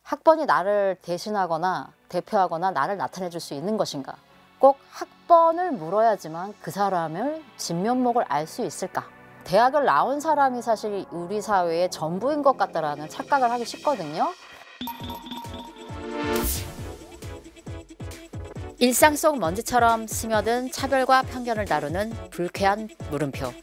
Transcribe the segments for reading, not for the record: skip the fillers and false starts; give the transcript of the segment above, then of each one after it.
학번이 나를 대신하거나 대표하거나 나를 나타내 줄 수 있는 것인가? 꼭 학번을 물어야지만 그 사람을 진면목을 알 수 있을까? 대학을 나온 사람이 사실 우리 사회의 전부인 것 같다라는 착각을 하기 쉽거든요. 일상 속 먼지처럼 스며든 차별과 편견을 다루는 불쾌한 물음표.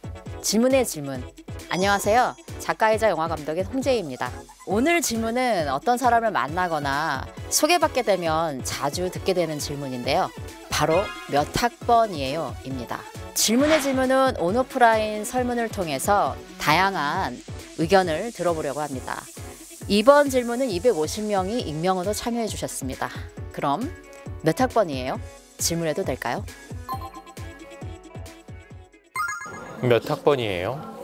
질문의 질문. 안녕하세요. 작가이자 영화감독인 홍재희입니다. 오늘 질문은 어떤 사람을 만나거나 소개받게 되면 자주 듣게 되는 질문인데요. 바로 몇 학번이에요? 입니다. 질문의 질문은 온오프라인 설문을 통해서 다양한 의견을 들어보려고 합니다. 이번 질문은 250명이 익명으로 참여해 주셨습니다. 그럼 몇 학번이에요? 질문해도 될까요? 몇 학번이에요?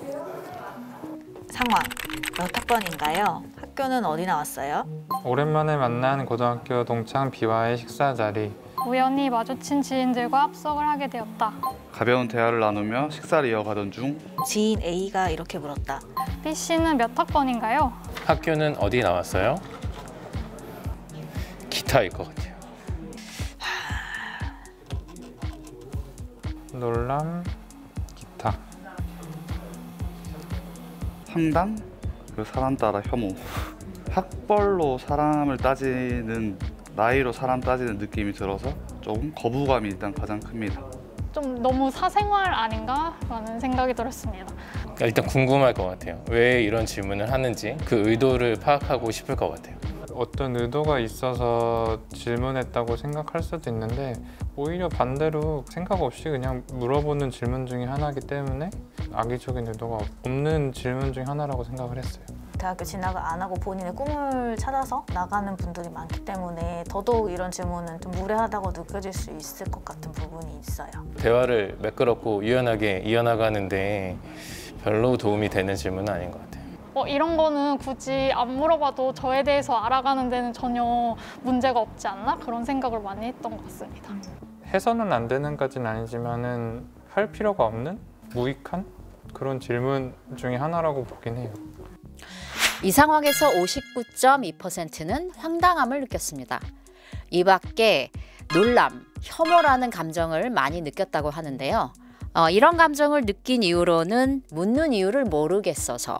상황, 몇 학번인가요? 학교는 어디 나왔어요? 오랜만에 만난 고등학교 동창 B와의 식사 자리. 우연히 마주친 지인들과 합석을 하게 되었다. 가벼운 대화를 나누며 식사를 이어가던 중 지인 A가 이렇게 물었다. B씨는 몇 학번인가요? 학교는 어디 나왔어요? 기타일 것 같아요. 놀람, 기타. 상당? 그리고 사람 따라 혐오. 학벌로 사람을 따지는, 나이로 사람 따지는 느낌이 들어서 조금 거부감이 일단 가장 큽니다. 좀 너무 사생활 아닌가? 라는 생각이 들었습니다. 일단 궁금할 것 같아요. 왜 이런 질문을 하는지 그 의도를 파악하고 싶을 것 같아요. 어떤 의도가 있어서 질문했다고 생각할 수도 있는데 오히려 반대로 생각 없이 그냥 물어보는 질문 중에 하나이기 때문에 악의적인 의도가 없는 질문 중에 하나라고 생각을 했어요. 대학교 진학을 안 하고 본인의 꿈을 찾아서 나가는 분들이 많기 때문에 더더욱 이런 질문은 좀 무례하다고 느껴질 수 있을 것 같은 부분이 있어요. 대화를 매끄럽고 유연하게 이어나가는데 별로 도움이 되는 질문은 아닌 것 같아요. 이런 거는 굳이 안 물어봐도 저에 대해서 알아가는 데는 전혀 문제가 없지 않나? 그런 생각을 많이 했던 것 같습니다. 해서는 안 되는까지는 아니지만은 할 필요가 없는 무익한 그런 질문 중에 하나라고 보긴 해요. 이 상황에서 59.2%는 황당함을 느꼈습니다. 이 밖에 놀람, 혐오라는 감정을 많이 느꼈다고 하는데요. 이런 감정을 느낀 이유로는 묻는 이유를 모르겠어서,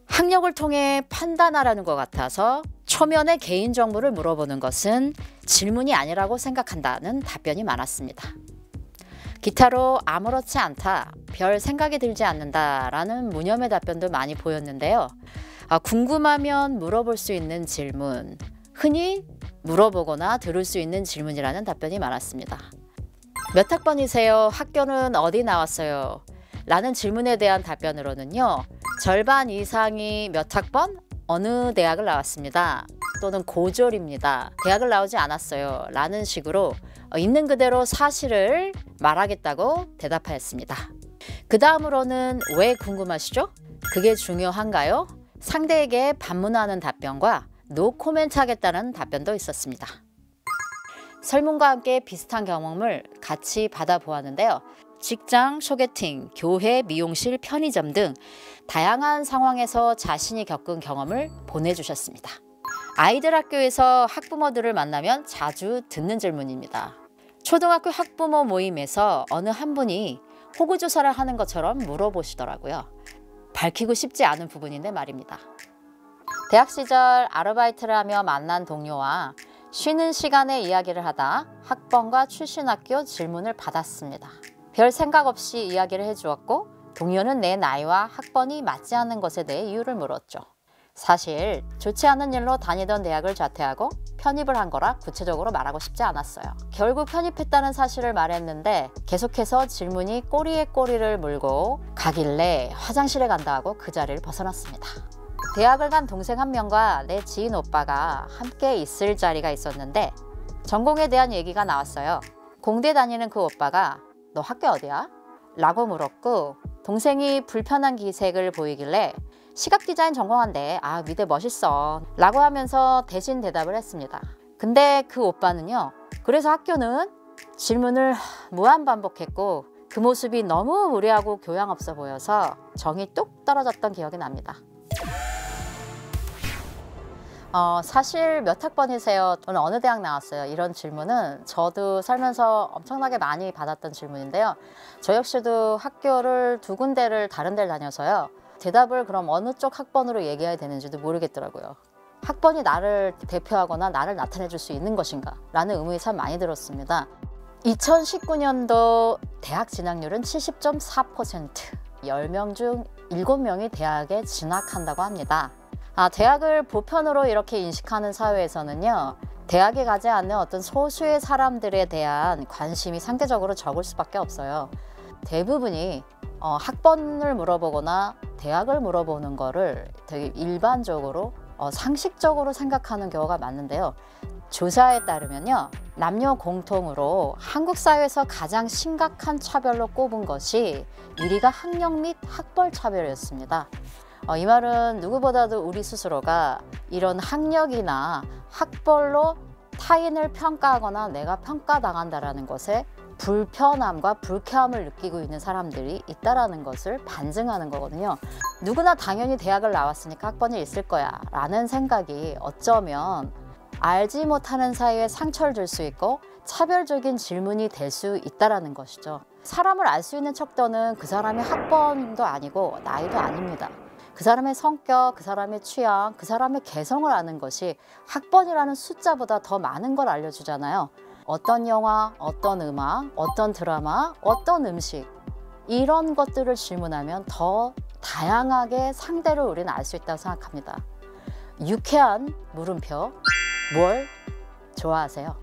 학력을 통해 판단하라는 것 같아서 초면에 개인정보를 물어보는 것은 질문이 아니라고 생각한다는 답변이 많았습니다. 기타로 아무렇지 않다, 별 생각이 들지 않는다라는 무념의 답변도 많이 보였는데요. 궁금하면 물어볼 수 있는 질문, 흔히 물어보거나 들을 수 있는 질문이라는 답변이 많았습니다. 몇 학번이세요? 학교는 어디 나왔어요? 라는 질문에 대한 답변으로는요. 절반 이상이 몇 학번? 어느 대학을 나왔습니다. 또는 고졸입니다. 대학을 나오지 않았어요. 라는 식으로 있는 그대로 사실을 말하겠다고 대답하였습니다. 그 다음으로는 왜 궁금하시죠? 그게 중요한가요? 상대에게 반문하는 답변과 노 코멘트 하겠다는 답변도 있었습니다. 설문과 함께 비슷한 경험을 같이 받아보았는데요. 직장, 소개팅, 교회, 미용실, 편의점 등 다양한 상황에서 자신이 겪은 경험을 보내주셨습니다. 아이들 학교에서 학부모들을 만나면 자주 듣는 질문입니다. 초등학교 학부모 모임에서 어느 한 분이 호구조사를 하는 것처럼 물어보시더라고요. 밝히고 싶지 않은 부분인데 말입니다. 대학 시절 아르바이트를 하며 만난 동료와 쉬는 시간에 이야기를 하다 학번과 출신 학교 질문을 받았습니다. 별 생각 없이 이야기를 해주었고 동료는 내 나이와 학번이 맞지 않는 것에 대해 이유를 물었죠. 사실 좋지 않은 일로 다니던 대학을 자퇴하고 편입을 한 거라 구체적으로 말하고 싶지 않았어요. 결국 편입했다는 사실을 말했는데 계속해서 질문이 꼬리에 꼬리를 물고 가길래 화장실에 간다 하고 그 자리를 벗어났습니다. 대학을 간 동생 한 명과 내 지인 오빠가 함께 있을 자리가 있었는데 전공에 대한 얘기가 나왔어요. 공대 다니는 그 오빠가 너 학교 어디야? 라고 물었고 동생이 불편한 기색을 보이길래 시각 디자인 전공한대. 아, 미대 멋있어. 라고 하면서 대신 대답을 했습니다. 근데 그 오빠는요. 그래서 학교는? 질문을 무한 반복했고 그 모습이 너무 무례하고 교양 없어 보여서 정이 뚝 떨어졌던 기억이 납니다. 사실 몇 학번이세요? 저는 어느 대학 나왔어요? 이런 질문은 저도 살면서 엄청나게 많이 받았던 질문인데요. 저 역시도 학교를 2군데를 다른 데를 다녀서요. 대답을 그럼 어느 쪽 학번으로 얘기해야 되는지도 모르겠더라고요. 학번이 나를 대표하거나 나를 나타내 줄 수 있는 것인가? 라는 의문이 참 많이 들었습니다. 2019년도 대학 진학률은 70.4%, 10명 중 7명이 대학에 진학한다고 합니다. 대학을 보편으로 이렇게 인식하는 사회에서는요, 대학에 가지 않는 어떤 소수의 사람들에 대한 관심이 상대적으로 적을 수밖에 없어요. 대부분이 학번을 물어보거나 대학을 물어보는 거를 되게 일반적으로 상식적으로 생각하는 경우가 많은데요. 조사에 따르면요, 남녀 공통으로 한국 사회에서 가장 심각한 차별로 꼽은 것이 1위가 학력 및 학벌 차별이었습니다. 이 말은 누구보다도 우리 스스로가 이런 학력이나 학벌로 타인을 평가하거나 내가 평가당한다는 것에 불편함과 불쾌함을 느끼고 있는 사람들이 있다는 것을 반증하는 거거든요. 누구나 당연히 대학을 나왔으니까 학번이 있을 거야 라는 생각이 어쩌면 알지 못하는 사이에 상처를 줄 수 있고 차별적인 질문이 될 수 있다는 것이죠. 사람을 알 수 있는 척도는 그 사람의 학번도 아니고 나이도 아닙니다. 그 사람의 성격, 그 사람의 취향, 그 사람의 개성을 아는 것이 학번이라는 숫자보다 더 많은 걸 알려주잖아요. 어떤 영화, 어떤 음악, 어떤 드라마, 어떤 음식, 이런 것들을 질문하면 더 다양하게 상대를 우리는 알 수 있다고 생각합니다. 유쾌한 물음표, 뭘 좋아하세요?